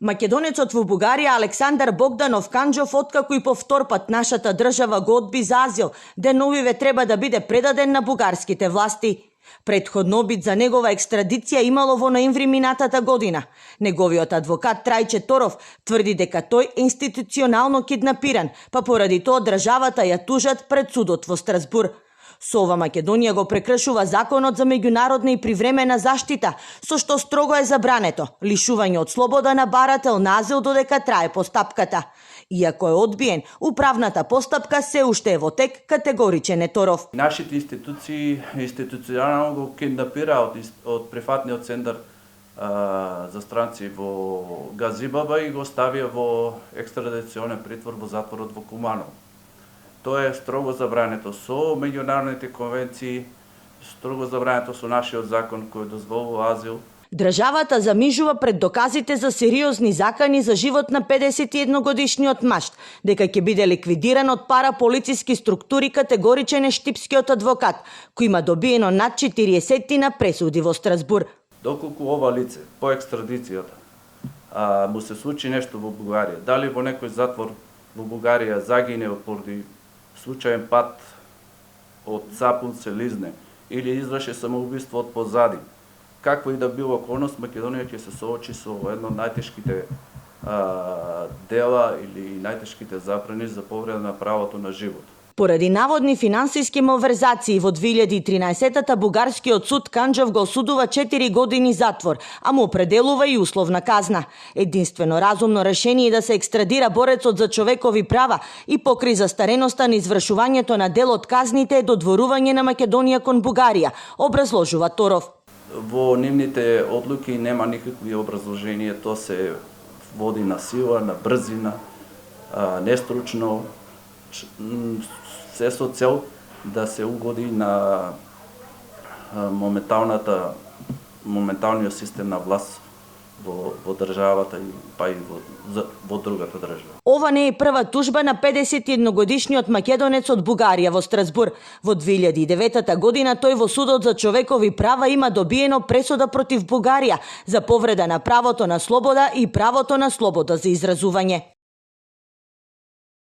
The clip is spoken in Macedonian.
Македонецот во Бугарија Александар Богданов Канџов, откако и по втор пат нашата држава го одби за азил, деновиве треба да биде предаден на бугарските власти. Претходно обид за негова екстрадиција имало во ноември минатата година. Неговиот адвокат Трајче Торов тврди дека тој е институционално киднапиран, па поради тоа државата ја тужат пред судот во Страсбур. Со ова Македонија го прекршува законот за меѓународна и привремена заштита, со што строго е забрането лишување од слобода на барател на азил додека трае постапката. Иако е одбиен, управната постапка се уште е во тек, категоричен е Торов. Нашите институции институционално го киднапира од прифатниот центар за странци во Газибаба и го ставија во екстрадиционен притвор во затворот во Куманово. Тоа е строго забрането со меѓународните конвенции, строго забрането со нашиот закон кој дозволува азил. Државата замижува пред доказите за сериозни закани за живот на 51-годишниот маж, дека ќе биде ликвидиран од параполициски структури, категоричен е штипскиот адвокат, кој има добиено над 40 пресуди во Страсбур. Доколку ова лице по екстрадицијата му се случи нешто во Бугарија, дали во некој затвор во Бугарија загине поради случаен пат од сапун се лизне или изврши самоубиство од позади, каква и да било околност, Македонија ќе се соочи со едно од најтешките дела или најтешките забрани за повреда на правото на живот. Поради наводни финансиски малверзации во 2013-та бугарскиот суд Канџов го осудува 4 години затвор, а му определува и условна казна. Единствено разумно решение е да се екстрадира борецот за човекови права и покри застареноста на извршувањето на дел од казните е додворување на Македонија кон Бугарија, образложува Торов. Во нивните одлуки нема никакви образложенија, тоа се води на сила, на брзина, нестручно, се со цел да се угоди на моменталниот систем на власт во државата па и во другата држава. Ова не е прва тужба на 51-годишниот македонец од Бугарија во Страсбур. Во 2009 година тој во судот за човекови права има добиено пресуда против Бугарија за повреда на правото на слобода и правото на слобода за изразување.